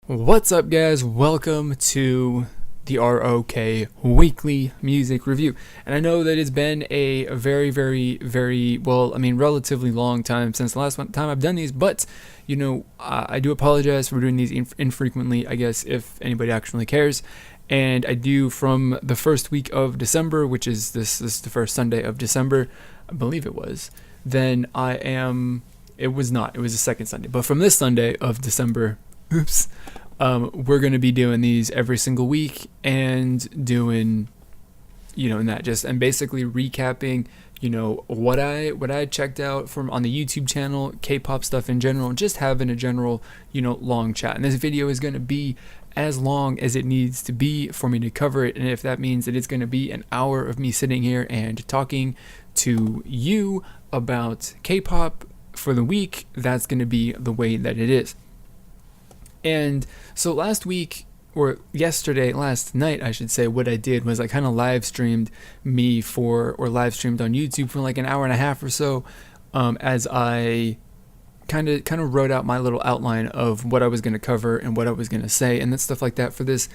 What's up, guys? Welcome to the ROK weekly music review. And I know that it's been a very, relatively long time since the last time I've done these, but I do apologize for doing these infrequently, I guess, if anybody actually cares. And I do from the first week of December, which is this is the first Sunday of December, I believe it was. Then it was not, it was the second Sunday, but from this Sunday of December, oops. We're going to be doing these every single week and doing, and basically recapping, what I checked out from on the YouTube channel, K-pop stuff in general, just having a general, long chat. And this video is going to be as long as it needs to be for me to cover it. And if that means that it's going to be an hour of me sitting here and talking to you about K-pop for the week, that's going to be the way that it is. And so last night, I should say, what I did was I kind of live streamed live streamed on YouTube for like an hour and a half or so, as I kind of wrote out my little outline of what I was going to cover and what I was going to say and that stuff like that for this.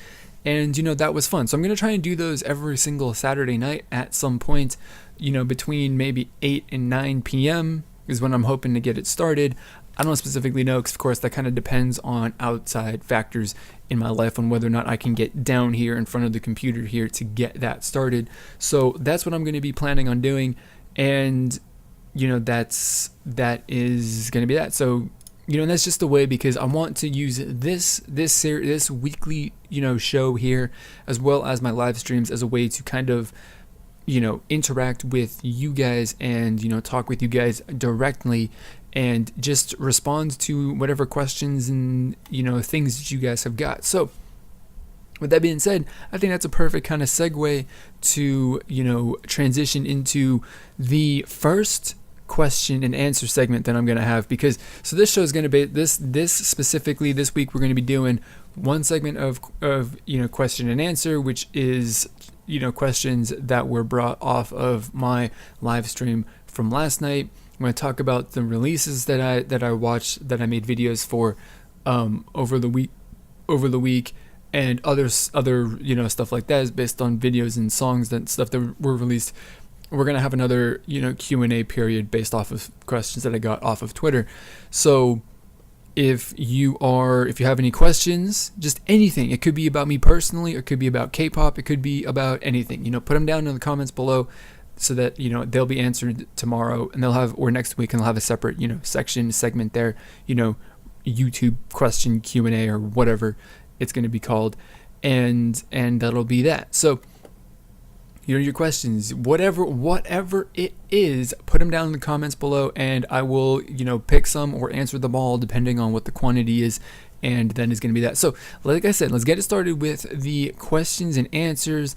And, that was fun. So I'm going to try and do those every single Saturday night at some point, between maybe 8 and 9 p.m. is when I'm hoping to get it started. I don't specifically know because, of course, that kind of depends on outside factors in my life on whether or not I can get down here in front of the computer here to get that started. So that's what I'm going to be planning on doing, and that is going to be that. So and that's just the way, because I want to use this weekly show here as well as my live streams as a way to kind of interact with you guys and talk with you guys directly and just respond to whatever questions and things that you guys have got. So with that being said, I think that's a perfect kind of segue to transition into the first question and answer segment that I'm going to have, because this show is going to be this specifically this week we're going to be doing one segment of question and answer, which is questions that were brought off of my live stream from last night. I'm going to talk about the releases that I watched, that I made videos for over the week, and other stuff like that is based on videos and songs and stuff that were released. We're going to have another Q&A period based off of questions that I got off of Twitter. So if you have any questions, just anything, it could be about me personally, it could be about K-pop, it could be about anything, put them down in the comments below, so that they'll be answered tomorrow, and or next week, and they'll have a separate segment there, YouTube question Q&A or whatever it's going to be called, and that'll be that. So your questions, whatever it is, put them down in the comments below, and I will pick some or answer them all depending on what the quantity is, and then it's going to be that. So like I said, let's get it started with the questions and answers,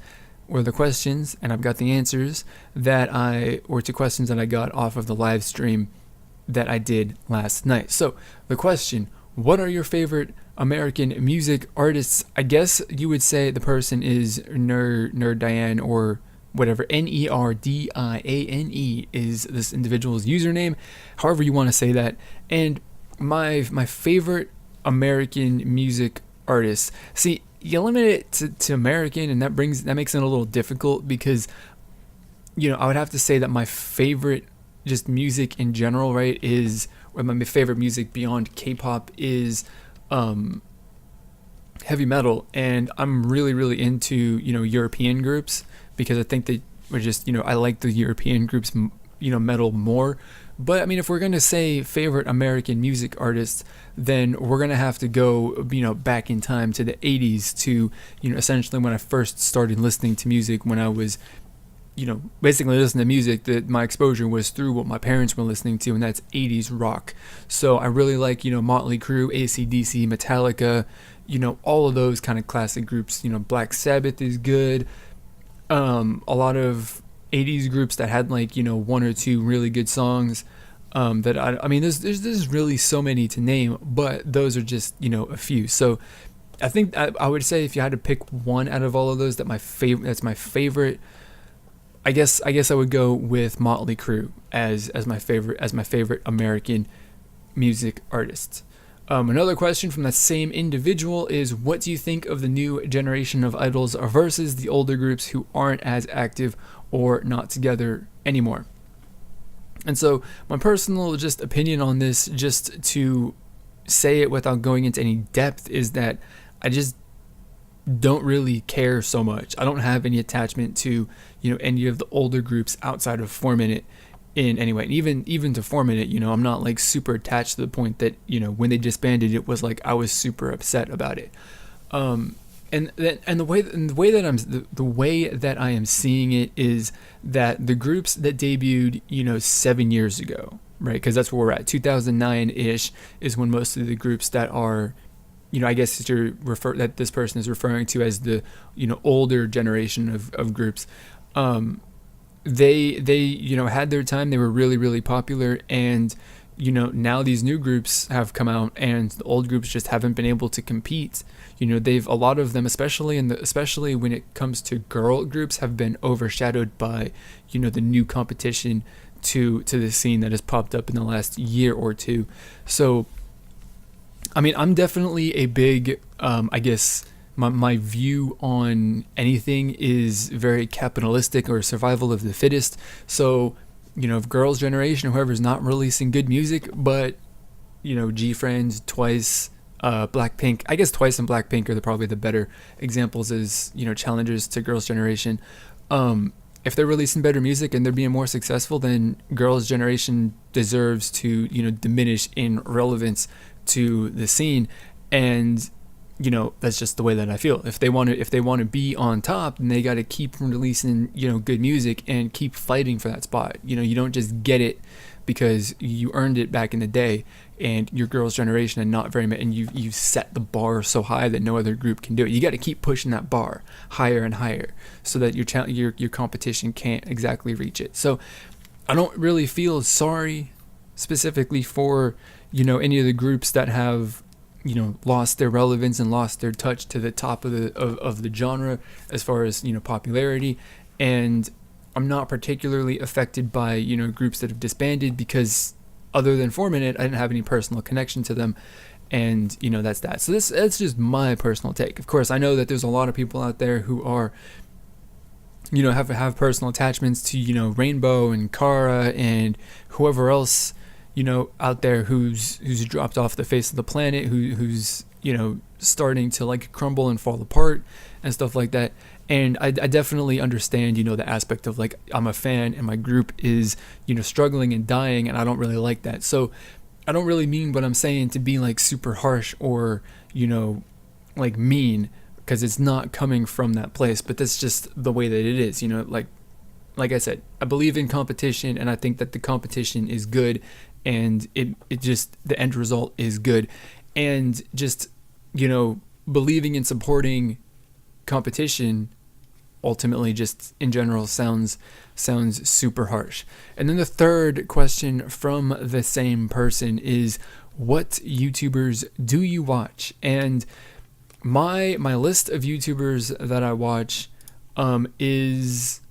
or the questions, and I've got the answers to questions that I got off of the live stream that I did last night. So the question: what are your favorite American music artists? I guess you would say the person is Nerd Diane, or whatever. NERDIANE is this individual's username, however you want to say that. And my favorite American music artists. See, you limit it to American, and that makes it a little difficult, because I would have to say that my favorite just music in general, right, or my favorite music beyond K-pop is heavy metal, and I'm really into European groups, because I think that we're just I like the European groups metal more. But I mean, if we're going to say favorite American music artists, then we're going to have to go, back in time to the 80s, to, essentially when I first started listening to music, when I was, basically listening to music, that my exposure was through what my parents were listening to, and that's 80s rock. So I really like, Motley Crue, AC/DC, Metallica, all of those kind of classic groups. Black Sabbath is good. A lot of 80s groups that had like one or two really good songs, that I mean there's really so many to name, but those are just a few. So I think I would say, if you had to pick one out of all of those, that's my favorite, I guess I would go with Motley Crue as my favorite American music artist. Another question from that same individual is, what do you think of the new generation of idols versus the older groups who aren't as active or not together anymore? And so my personal just opinion on this, just to say it without going into any depth, is that I just don't really care so much. I don't have any attachment to, any of the older groups outside of 4-Minute in any way. And even to 4-Minute, I'm not like super attached to the point that, when they disbanded, it was like I was super upset about it. And the way that I am seeing it is that the groups that debuted, 7 years ago, right? Because that's where we're at. 2009-ish is when most of the groups that are, I guess that this person is referring to as the, older generation of groups. They had their time. They were really, really popular, and now these new groups have come out, and the old groups just haven't been able to compete. A lot of them, especially when it comes to girl groups, have been overshadowed by, the new competition to the scene that has popped up in the last year or two. So, I mean, I'm definitely a big, I guess, my view on anything is very capitalistic or survival of the fittest. So, if Girls' Generation, whoever's not releasing good music, but, G-Friends, Twice, Blackpink, I guess Twice and Blackpink are probably the better examples as, challengers to Girls' Generation. If they're releasing better music and they're being more successful, then Girls' Generation deserves to, diminish in relevance to the scene. And that's just the way that I feel. If they want to be on top, then they got to keep releasing good music and keep fighting for that spot. You don't just get it because you earned it back in the day and your Girls' Generation and not very much, and you set the bar so high that no other group can do it. You got to keep pushing that bar higher and higher so that your competition can't exactly reach it. So I don't really feel sorry specifically for any of the groups that have lost their relevance and lost their touch to the top of the genre as far as popularity. And I'm not particularly affected by groups that have disbanded, because other than 4-Minute, I didn't have any personal connection to them, and that's that. So that's just my personal take. Of course, I know that there's a lot of people out there who are have personal attachments to Rainbow and Kara and whoever else out there who's dropped off the face of the planet, who's starting to like crumble and fall apart and stuff like that. And I definitely understand the aspect of like, I'm a fan and my group is struggling and dying, and I don't really like that. So I don't really mean what I'm saying to be like super harsh or like mean, because it's not coming from that place, but that's just the way that it is. Like I said, I believe in competition, and I think that the competition is good, and it just, the end result is good. And just, believing and supporting competition ultimately just in general sounds super harsh. And then the third question from the same person is, what YouTubers do you watch? And my list of YouTubers that I watch is,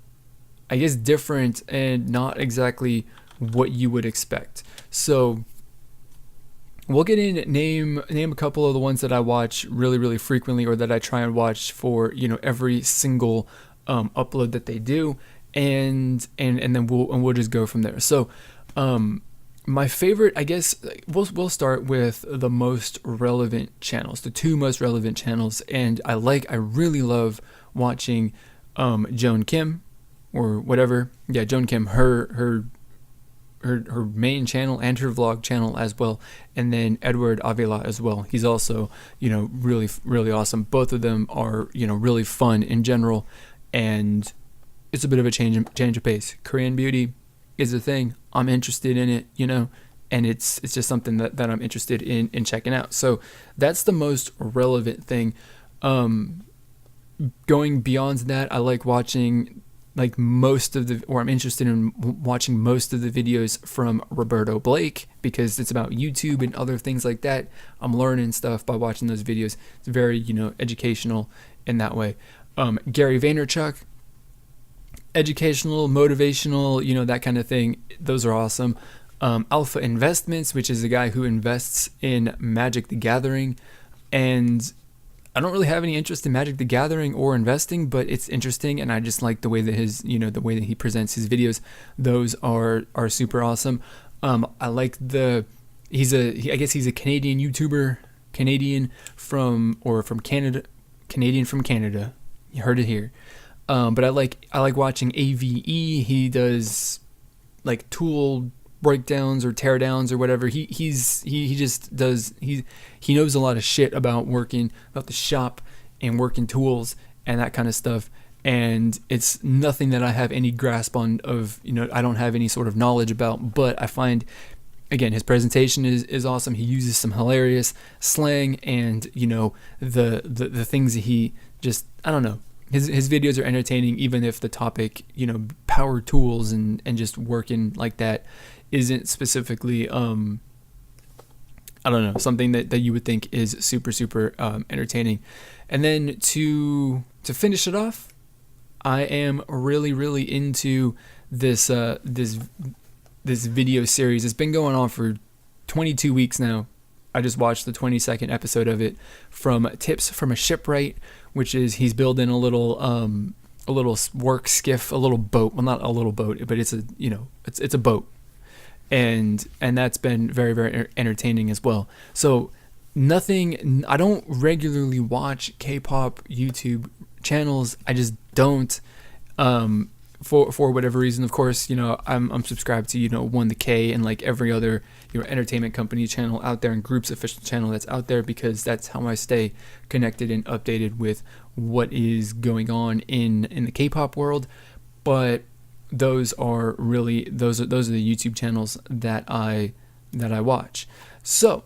I guess, different and not exactly what you would expect. So we'll get in, name a couple of the ones that I watch really, really frequently, or that I try and watch for every single upload that they do, and then we'll just go from there. So my favorite, I guess, we'll start with the most relevant channels, the two most relevant channels, and I really love watching Joan Kim, or whatever. Yeah, Joan Kim, her main channel and her vlog channel as well, and then Edward Avila as well. He's also really, really awesome. Both of them are really fun in general, and it's a bit of a change of pace. Korean beauty is a thing. I'm interested in it, and it's just something that I'm interested in checking out. So that's the most relevant thing. Going beyond that, I like watching I'm interested in watching most of the videos from Roberto Blake, because it's about YouTube and other things like that. I'm learning stuff by watching those videos. It's very, educational in that way. Gary Vaynerchuk, educational, motivational, that kind of thing. Those are awesome. Alpha Investments, which is a guy who invests in Magic the Gathering. And I don't really have any interest in Magic the Gathering or investing, but it's interesting, and I just like the way that the way that he presents his videos. Those are super awesome. I like I guess he's a Canadian YouTuber, Canadian from Canada. You heard it here. But I like watching AVE. He does like tool breakdowns or teardowns or whatever. He knows a lot of shit about the shop and working tools and that kind of stuff. And it's nothing that I have any grasp on I don't have any sort of knowledge about, but I find, again, his presentation is awesome. He uses some hilarious slang and, the things that he just, I don't know. His videos are entertaining, even if the topic, power tools and just working like that isn't specifically, I don't know, something that you would think is super, super entertaining. And then to finish it off, I am really, really into this video series. It's been going on for 22 weeks now. I just watched the 22nd episode of it, from Tips from a Shipwright, which is he's building a little work skiff, a little boat. Well, not a little boat, but it's a boat. And that's been very, very entertaining as well. So I don't regularly watch K-pop YouTube channels. I just don't, for whatever reason. Of course, I'm subscribed to, One the K and like every other, entertainment company channel out there and group's official channel that's out there, because that's how I stay connected and updated with what is going on in the K-pop world. But those are the YouTube channels that I watch. So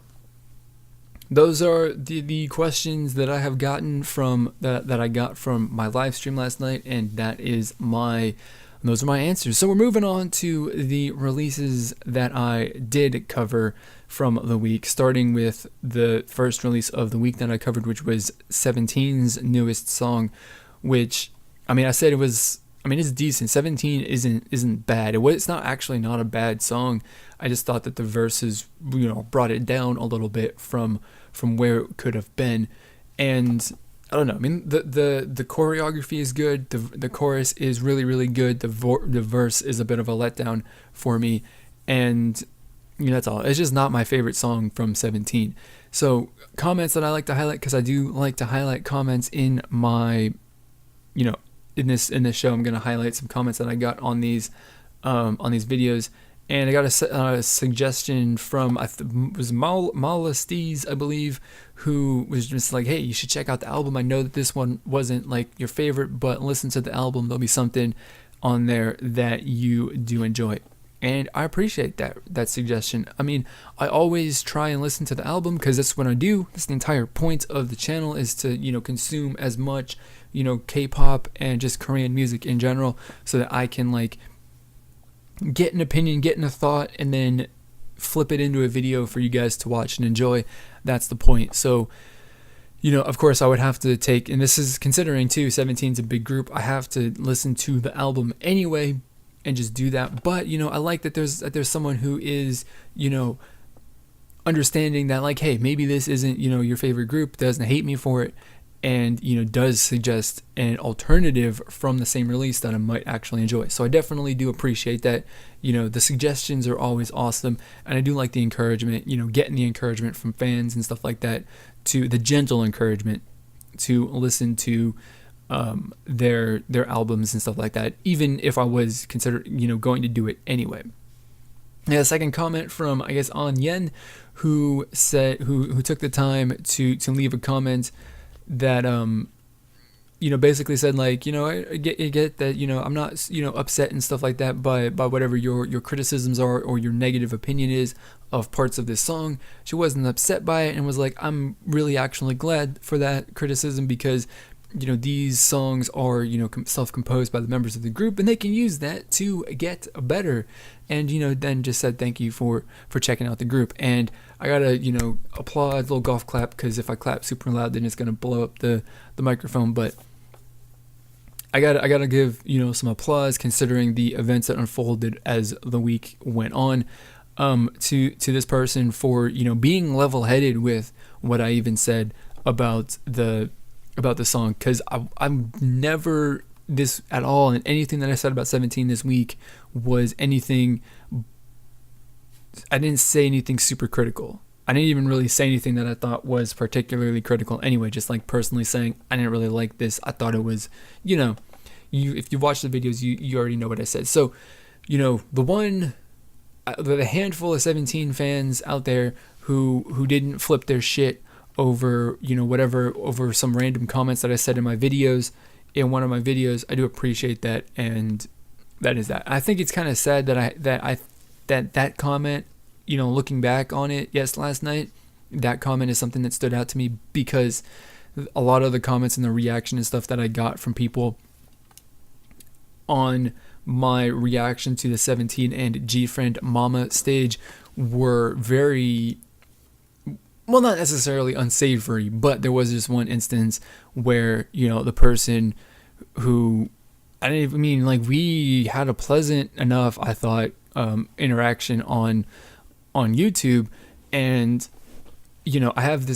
those are the questions that I have gotten from that I got from my live stream last night, and those are my answers. So we're moving on to the releases that I did cover from the week, starting with the first release of the week that I covered, which was 17's newest song, which, I said it was, it's decent. 17 isn't bad. It's not actually not a bad song. I just thought that the verses, brought it down a little bit from where it could have been. And I don't know. The choreography is good. The chorus is really, really good. The verse is a bit of a letdown for me. And that's all. It's just not my favorite song from 17. So comments that I like to highlight, because I do like to highlight comments in my, in this show. I'm going to highlight some comments that I got on these videos. And I got a suggestion from, was Mala Steez, I believe, who was just like, hey, you should check out the album. I know that this one wasn't like your favorite, but listen to the album. There'll be something on there that you do enjoy. And I appreciate that suggestion. I always try and listen to the album, because that's what I do. That's the entire point of the channel, is to, consume as much, K-pop and just Korean music in general, so that I can get an opinion, get in a thought, and then flip it into a video for you guys to watch and enjoy. That's the point. So, of course I would have to take, and this is considering too, 17's a big group, I have to listen to the album anyway and just do that. But, I like that there's someone who is, understanding that, like, hey, maybe this isn't, your favorite group, doesn't hate me for it, and does suggest an alternative from the same release that I might actually enjoy. So I definitely do appreciate that. The suggestions are always awesome, and I do like the encouragement, getting the encouragement from fans and stuff like that, to the gentle encouragement to listen to their albums and stuff like that, even if I was going to do it anyway. Yeah, second comment from, I guess, On Yen, who said who took the time to leave a comment that basically said, like, I get that, I'm not, upset and stuff like that by whatever your criticisms are or your negative opinion is of parts of this song. She wasn't upset by it and was like, I'm really actually glad for that criticism, because these songs are, self-composed by the members of the group, and they can use that to get better. And, then just said thank you for checking out the group. And I gotta, applaud, a little golf clap, because if I clap super loud, then it's gonna blow up the microphone. But I gotta give, some applause, considering the events that unfolded as the week went on. to this person for, you know, being level-headed with what I even said about the song, because I'm never this at all, and anything that I said about 17 this week was anything. I didn't say anything super critical. I didn't even really say anything that I thought was particularly critical anyway, just like personally saying I didn't really like this. I thought it was, you know, if you watch the videos, you already know what I said. So, you know, the handful of 17 fans out there who didn't flip their shit over, you know, whatever, over some random comments that I said in my videos, in one of my videos, I do appreciate that, and that is that. I think it's kind of sad that comment, you know, looking back on it, last night, that comment is something that stood out to me, because a lot of the comments and the reaction and stuff that I got from people on my reaction to the 17 and G-Friend Mama stage were very, well, not necessarily unsavory, but there was just one instance where, you know, the person who, I didn't even mean, like, we had a pleasant enough, I thought, interaction on YouTube, and, you know, I have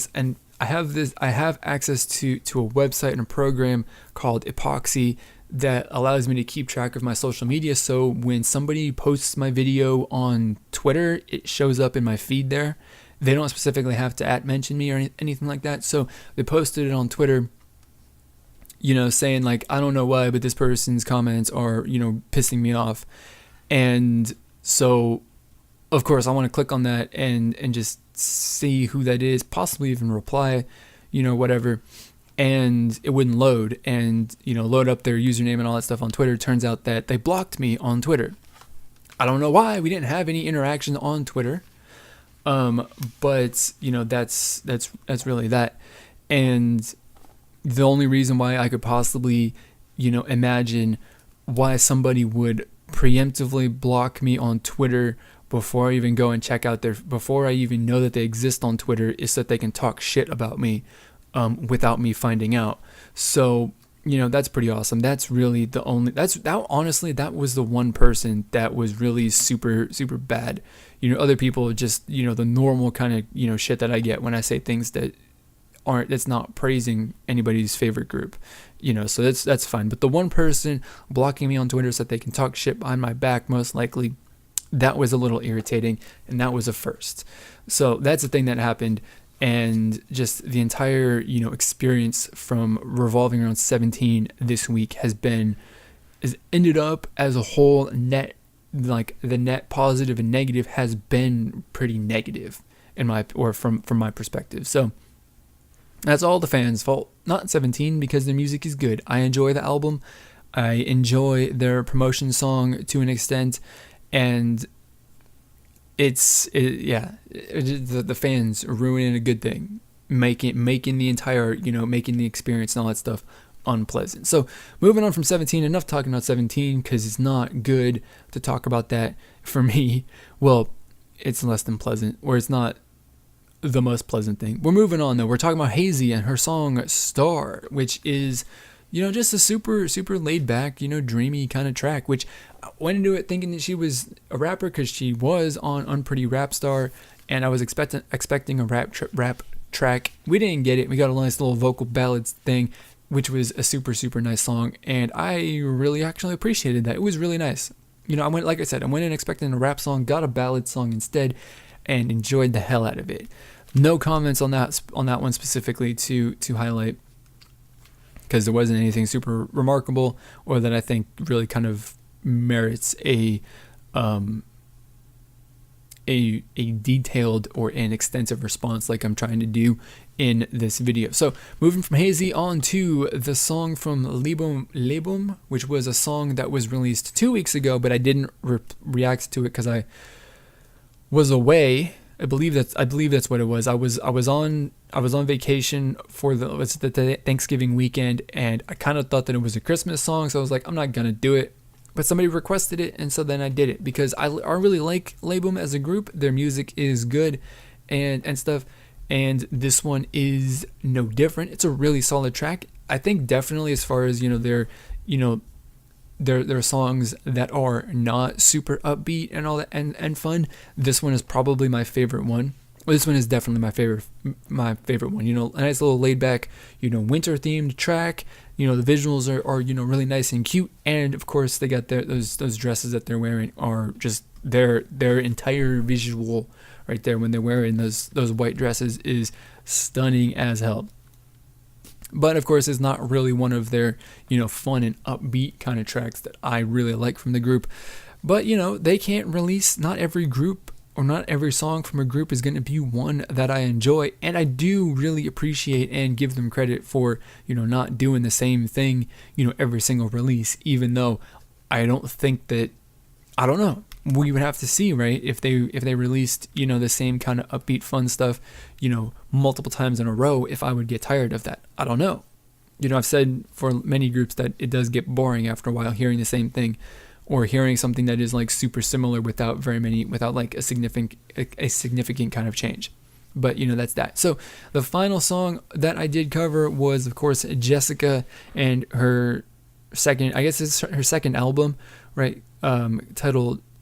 access to a website and a program called Epoxy that allows me to keep track of my social media. So when somebody posts my video on Twitter, it shows up in my feed there. They don't specifically have to @mention me or anything like that. So they posted it on Twitter, you know, saying like, I don't know why, but this person's comments are, you know, pissing me off. And so, of course, I want to click on that and just see who that is, possibly even reply, you know, whatever. And it wouldn't load, and, you know, load up their username and all that stuff on Twitter. Turns out that they blocked me on Twitter. I don't know why. We didn't have any interaction on Twitter. But, you know, that's really that. And the only reason why I could possibly, you know, imagine why somebody would preemptively block me on Twitter before I even go and check out before I even know that they exist on Twitter, is so that they can talk shit about me, without me finding out. So, you know, that's pretty awesome. That's really the only, honestly, that was the one person that was really super, super bad. You know, other people just, you know, the normal kind of, you know, shit that I get when I say things that's not praising anybody's favorite group, you know, so that's fine. But the one person blocking me on Twitter so that they can talk shit behind my back, most likely, that was a little irritating, and that was a first. So that's the thing that happened. And just the entire, you know, experience from revolving around 17 this week has ended up as a whole net, like the net positive and negative has been pretty negative from my perspective. So that's all the fans' fault, not 17, because their music is good. I enjoy the album. I enjoy their promotion song to an extent, and the fans ruining a good thing, making the entire, you know, making the experience and all that stuff unpleasant. So moving on from 17, enough talking about 17, because it's not good to talk about that for me. Well, it's less than pleasant, or it's not the most pleasant thing. We're moving on though. We're talking about Heizi and her song Star, which is, you know, just a super, super laid back, you know, dreamy kind of track, which I went into it thinking that she was a rapper because she was on Unpretty Rap Star, and I was expecting a rap track. We didn't get it. We got a nice little vocal ballads thing, which was a super, super nice song, and I really actually appreciated that. It was really nice. You know, I went in expecting a rap song, got a ballad song instead, and enjoyed the hell out of it. No comments on that one specifically to highlight, because there wasn't anything super remarkable or that I think really kind of merits a detailed or an extensive response like I'm trying to do in this video. So moving from Heizi on to the song from Laboum, which was a song that was released 2 weeks ago, but I didn't react to it because I was away. I believe that's what it was. I was on vacation for the Thanksgiving weekend, and I kind of thought that it was a Christmas song, so I was like, I'm not gonna do it. But somebody requested it, and so then I did it, because I really like Laboum as a group. Their music is good and stuff, and this one is no different. It's a really solid track. I think definitely as far as, you know, there are songs that are not super upbeat and all that and fun. This one is probably my favorite one. Well, this one is definitely my favorite one. You know, a nice little laid back, you know, winter themed track. You know, the visuals are you know, really nice and cute, and of course they got those dresses that they're wearing are just their entire visual right there when they're wearing those white dresses is stunning as hell. But of course, it's not really one of their, you know, fun and upbeat kind of tracks that I really like from the group. But, you know, they can't release, not every group or not every song from a group is going to be one that I enjoy. And I do really appreciate and give them credit for, you know, not doing the same thing, you know, every single release, even though I don't think that, I don't know. We would have to see, right, if they released, you know, the same kind of upbeat fun stuff, you know, multiple times in a row, if I would get tired of that. I don't know. You know, I've said for many groups that it does get boring after a while hearing the same thing, or hearing something that is like super similar without like a significant kind of change. But, you know, that's that. So the final song that I did cover was, of course, Jessica and her second, I guess it's her second album, right?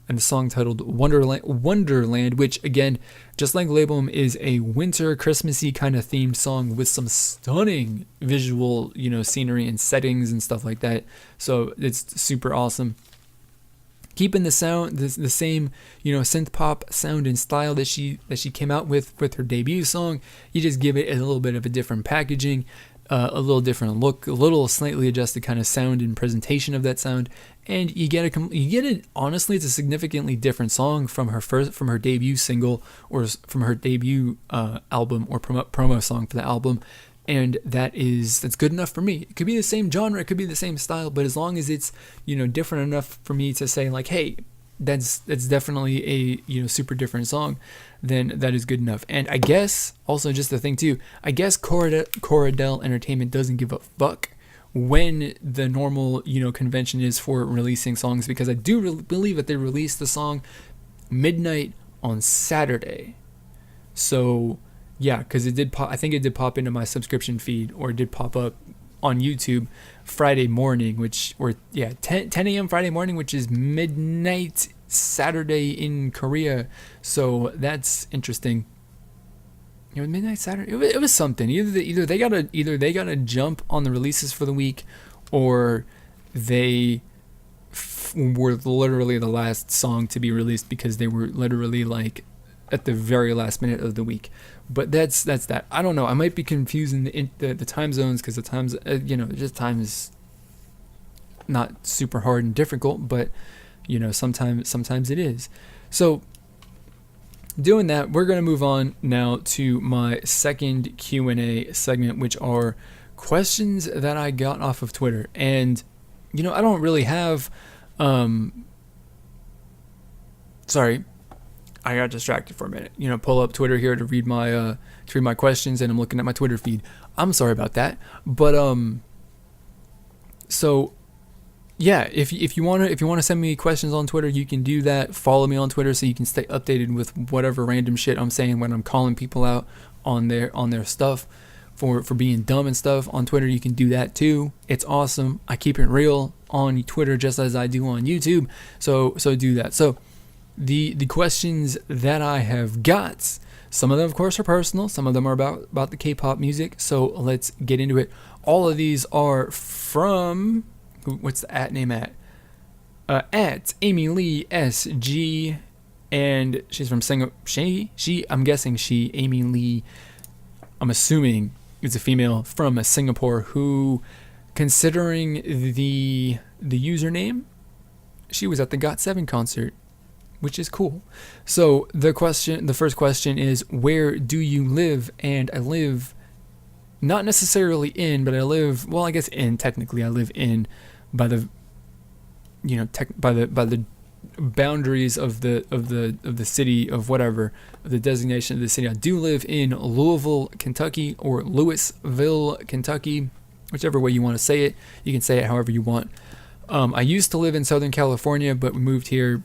And the song titled Wonderland, which again, just like Laboum, is a winter Christmassy kind of themed song with some stunning visual, you know, scenery and settings and stuff like that. So it's super awesome. Keeping the sound, the same, you know, synth pop sound and style that she came out with her debut song. You just give it a little bit of a different packaging, a little different look, a little slightly adjusted kind of sound and presentation of that sound, and you get it. Honestly, it's a significantly different song from her debut single or from her debut album or promo song for the album, and that's good enough for me. It could be the same genre, it could be the same style, but as long as it's, you know, different enough for me to say like, hey, that's definitely a, you know, super different song, then that is good enough. And I guess also just the thing too, I guess Corridel Entertainment doesn't give a fuck when the normal, you know, convention is for releasing songs, because I do believe that they released the song midnight on Saturday. So yeah, because it did pop, I think it did pop into my subscription feed, or it did pop up on YouTube Friday morning, 10 a.m. Friday morning, which is midnight Saturday in Korea. So that's interesting. It was midnight Saturday. It was something. Either they gotta jump on the releases for the week, or they were literally the last song to be released because they were literally like at the very last minute of the week. But that's that. I don't know. I might be confusing the time zones, because the times, you know, just time is not super hard and difficult, but, you know, sometimes it is. So doing that, we're going to move on now to my second Q&A segment, which are questions that I got off of Twitter. And, you know, I don't really have, sorry, I got distracted for a minute. You know, pull up Twitter here to read my questions, and I'm looking at my Twitter feed. I'm sorry about that. But so yeah, if you wanna send me questions on Twitter, you can do that. Follow me on Twitter so you can stay updated with whatever random shit I'm saying when I'm calling people out on their stuff for being dumb and stuff. On Twitter, you can do that too. It's awesome. I keep it real on Twitter just as I do on YouTube. So do that. So the questions that I have got, some of them of course are personal, some of them are about the K-pop music, so let's get into it. All of these are from, what's the @ name at Amy Lee SG, and she's from Singapore. I'm guessing Amy Lee, I'm assuming it's a female from Singapore, who, considering the username, she was at the GOT7 concert, which is cool. So the first question is, where do you live? And I live not necessarily in, but I live, well, I guess in, technically I live in, by the, you know, by the boundaries of the city of whatever, the designation of the city. I do live in Louisville, Kentucky, or Louisville, Kentucky, whichever way you want to say it. You can say it however you want. I used to live in Southern California, but we moved here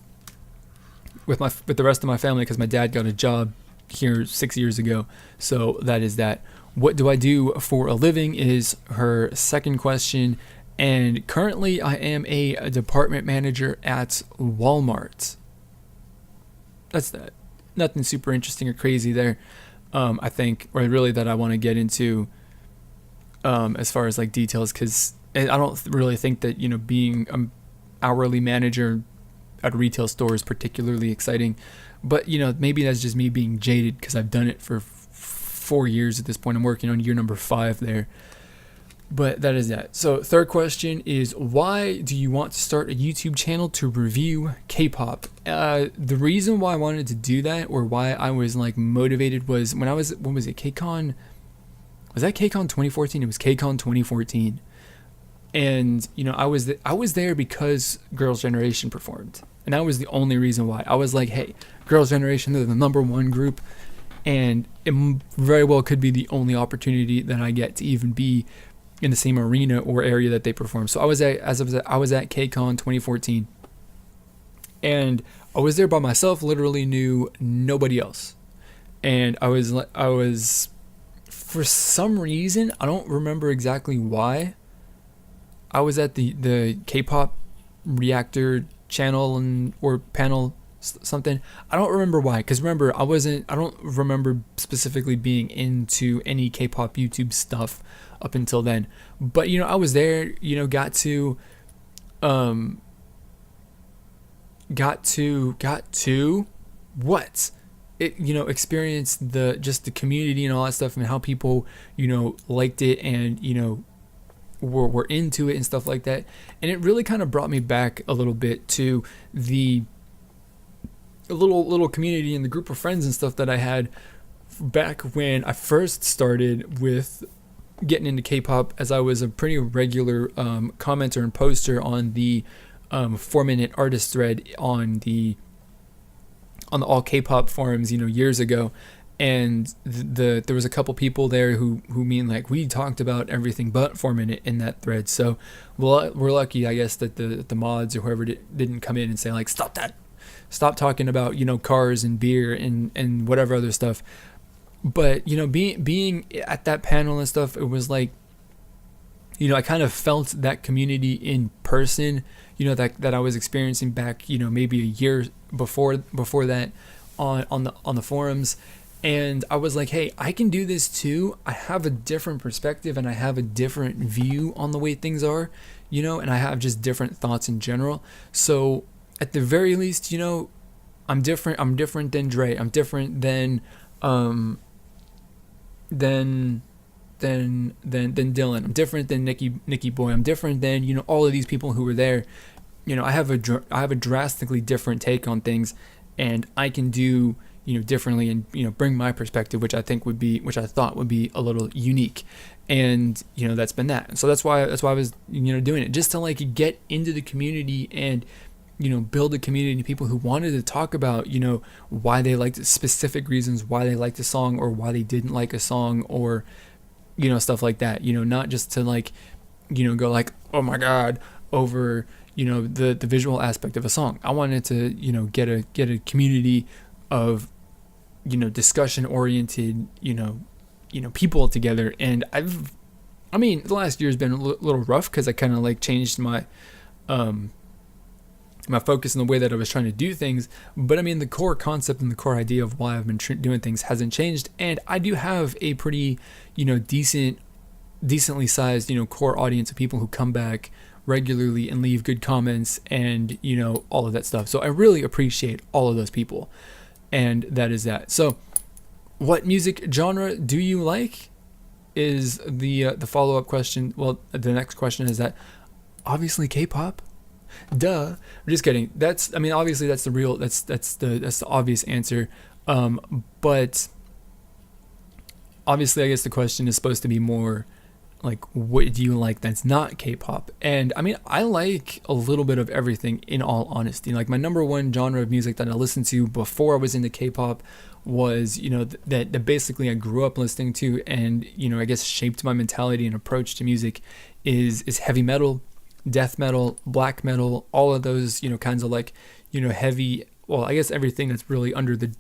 with the rest of my family because my dad got a job here 6 years ago. So that is that. What do I do for a living is her second question. And currently I am a department manager at Walmart. That's that. Nothing super interesting or crazy there. I think, or really that I want to get into as far as like details, because I don't really think that, being an hourly manager at a retail store is particularly exciting. But, maybe that's just me being jaded because I've done it for 4 years at this point. I'm working on year number 5 there. But that is that. So third question is, why do you want to start a YouTube channel to review K-pop? The reason why I wanted to do that, or why I was like motivated, was when was it, KCON? Was that KCON 2014? It was KCON 2014. And, I was there because Girls' Generation performed. And that was the only reason why. I was like, hey, Girls' Generation, they're the number one group. And it very well could be the only opportunity that I get to even be in the same arena or area that they perform. So I was at KCON 2014, and I was there by myself, literally knew nobody else. And I was for some reason, I don't remember exactly why, I was at the K-pop reactor channel or panel something. I don't remember why, because remember, I don't remember specifically being into any K-pop YouTube stuff up until then. But I was there, got to what it, experience the community and all that stuff, and how people liked it, and were into it and stuff like that. And it really kind of brought me back a little bit to the little community and the group of friends and stuff that I had back when I first started with getting into K-pop, as I was a pretty regular commenter and poster on the 4-minute artist thread on the all K-pop forums, years ago. And there was a couple people there who we talked about everything but 4-minute in that thread. So we're lucky, I guess, that the mods or whoever didn't come in and say like, stop talking about cars and beer and whatever other stuff. But being at that panel and stuff, it was like, I kind of felt that community in person, that I was experiencing back, maybe a year before that on the forums. And I was like, hey, I can do this too. I have a different perspective, and I have a different view on the way things are, and I have just different thoughts in general. So at the very least, I'm different. I'm different than Dre. I'm different than Dylan. I'm different than Nicky Boy. I'm different than all of these people who were there. I have a drastically different take on things, and I can do differently, and bring my perspective, which I thought would be a little unique. And that's been that. And so that's why I was doing it, just to like get into the community and build a community of people who wanted to talk about why they liked specific reasons why they liked a song, or why they didn't like a song, or stuff like that. Not just to like go like, oh my god, over the visual aspect of a song. I wanted to get a community of discussion oriented people together. And the last year has been a little rough, because I kind of like changed my focus in the way that I was trying to do things. But the core concept and the core idea of why I've been doing things hasn't changed. And I do have a pretty, decently sized, core audience of people who come back regularly and leave good comments and, all of that stuff. So I really appreciate all of those people. And that is that. So what music genre do you like is the follow-up question. Well, the next question is that obviously K-pop. Duh. I'm just kidding. Obviously that's the obvious answer. But obviously I guess the question is supposed to be more like, what do you like that's not K-pop? And I like a little bit of everything, in all honesty. Like, my number one genre of music that I listened to before I was into K-pop was, that basically I grew up listening to, and, I guess shaped my mentality and approach to music is heavy metal, death metal, black metal, all of those, kinds of like, heavy, well, I guess everything that's really under the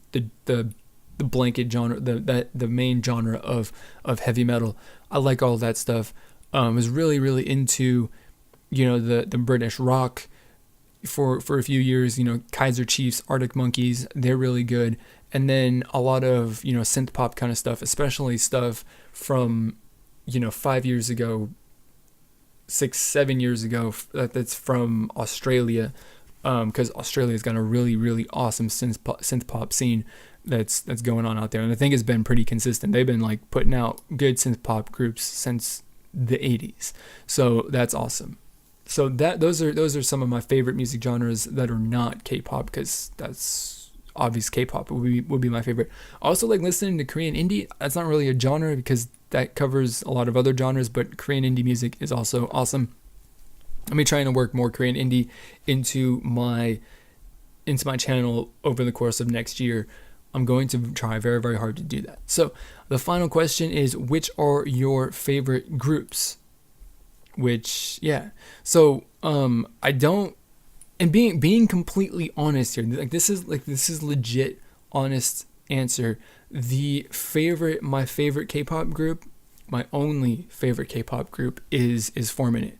blanket genre, the main genre of heavy metal. I like all of that stuff. I was really, really into the British rock for a few years, Kaiser Chiefs, Arctic Monkeys, they're really good. And then a lot of, synth pop kind of stuff, especially stuff from, 5 years ago, 6-7 years ago, that's from Australia, because Australia's got a really, really awesome synth pop scene that's going on out there. And I think it's been pretty consistent. They've been like putting out good synth pop groups since the 80s. So that's awesome. So those are some of my favorite music genres that are not K-pop, because that's obvious. K-pop would be my favorite. I also like listening to Korean indie. That's not really a genre because that covers a lot of other genres, but Korean indie music is also awesome. I'm trying to work more Korean indie into my channel over the course of next year. I'm going to try very, very hard to do that. So the final question is, which are your favorite groups? So I don't, and being completely honest here, this is legit honest answer. My favorite K-pop group, my only favorite K-pop group is 4Minute.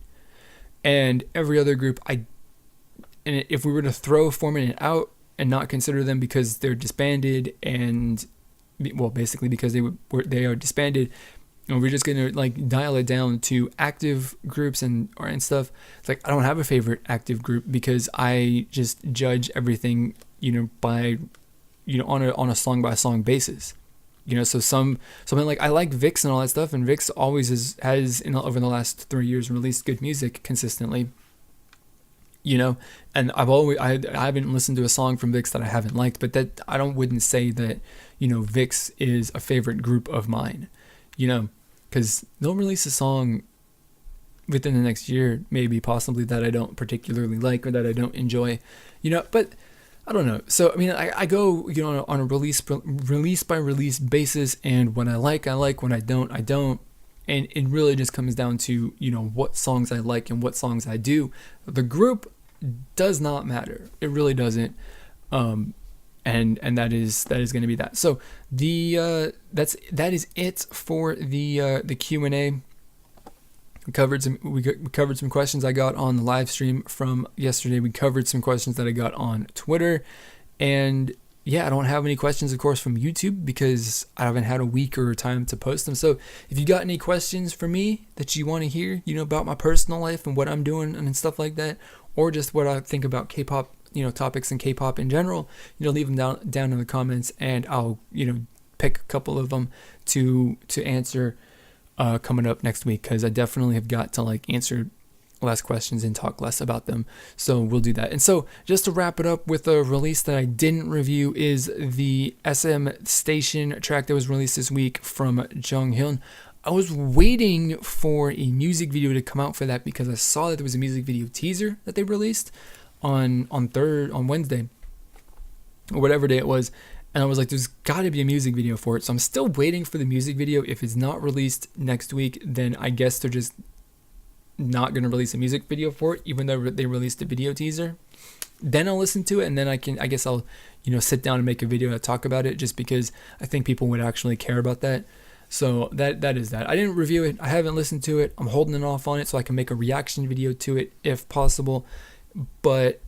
And every other group, and if we were to throw 4Minute out and not consider them because they're disbanded, and basically because they are disbanded, and we're just gonna like dial it down to active groups and stuff. It's like I don't have a favorite active group because I just judge everything, by, on a song by song basis. So something like I like VIX and all that stuff, and VIX always has over the last 3 years released good music consistently. And I haven't listened to a song from VIX that I haven't liked, but that wouldn't say that, VIX is a favorite group of mine, because they'll release a song within the next year, maybe possibly, that I don't particularly like or that I don't enjoy, but I don't know. So, I go, on a release by release basis, and when I like, when I don't, I don't. And it really just comes down to, what songs I like and what songs I do. The group does not matter. It really doesn't. And that is going to be that. So that is it for the Q&A. We covered some questions I got on the live stream from yesterday. We covered some questions that I got on Twitter, and I don't have any questions, of course, from YouTube because I haven't had a week or time to post them. So if you got any questions for me that you want to hear, about my personal life and what I'm doing and stuff like that, or just what I think about K-pop, topics and K-pop in general, leave them down in the comments, and I'll, pick a couple of them to answer coming up next week, because I definitely have got to answer less questions and talk less about them. So we'll do that. And so just to wrap it up with a release that I didn't review is the SM Station track that was released this week from Jonghyun. I was waiting for a music video to come out for that because I saw that there was a music video teaser that they released on Wednesday or whatever day it was. And I was like, there's got to be a music video for it. So I'm still waiting for the music video. If it's not released next week, then I guess they're just not going to release a music video for it, even though they released a video teaser. Then I'll listen to it, and then I guess I'll, sit down and make a video to talk about it, just because I think people would actually care about that. So that is that. I didn't review it. I haven't listened to it. I'm holding it off on it so I can make a reaction video to it if possible. But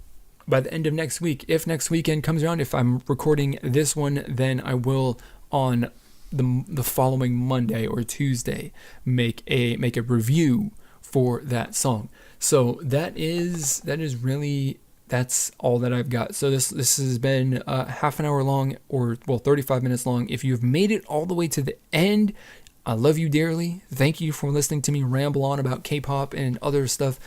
by the end of next week, if next weekend comes around, if I'm recording this one, then I will on the following Monday or Tuesday make a review for that song. So that's all that I've got. So this has been half an hour long, or 35 minutes long. If you've made it all the way to the end, I love you dearly. Thank you for listening to me ramble on about K-pop and other stuff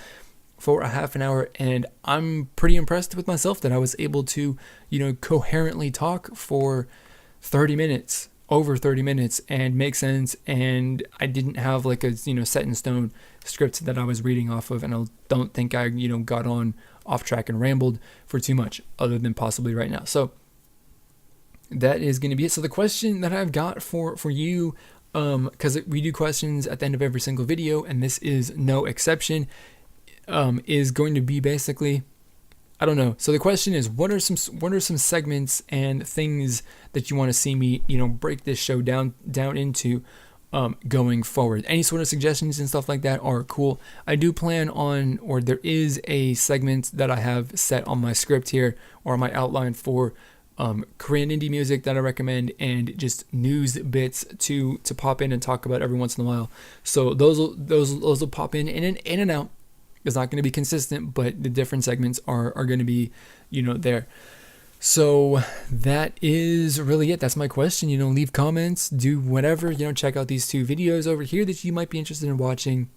for a half an hour, and I'm pretty impressed with myself that I was able to, coherently talk for 30 minutes, over 30 minutes, and make sense, and I didn't have like a, set in stone script that I was reading off of, and I don't think I, got on off track and rambled for too much, other than possibly right now. So that is going to be it. So the question that I've got for you, because we do questions at the end of every single video, and this is no exception, is going to be basically, I don't know. So the question is, what are some segments and things that you want to see me, break this show down into going forward. Any sort of suggestions and stuff like that are cool. I do plan on, or there is a segment that I have set on my script here, or my outline for Korean indie music that I recommend, and just news bits to pop in and talk about every once in a while. So those will pop in and out. It's not going to be consistent, but the different segments are going to be, there. So that is really it. That's my question. Leave comments, do whatever, check out these 2 videos over here that you might be interested in watching.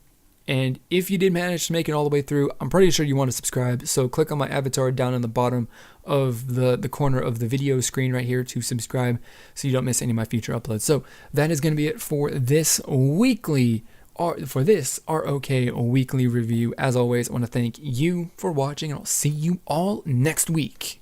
And if you did manage to make it all the way through, I'm pretty sure you want to subscribe. So click on my avatar down in the bottom of the corner of the video screen right here to subscribe so you don't miss any of my future uploads. So that is going to be it for this weekly ROK weekly review. As always, I want to thank you for watching, and I'll see you all next week.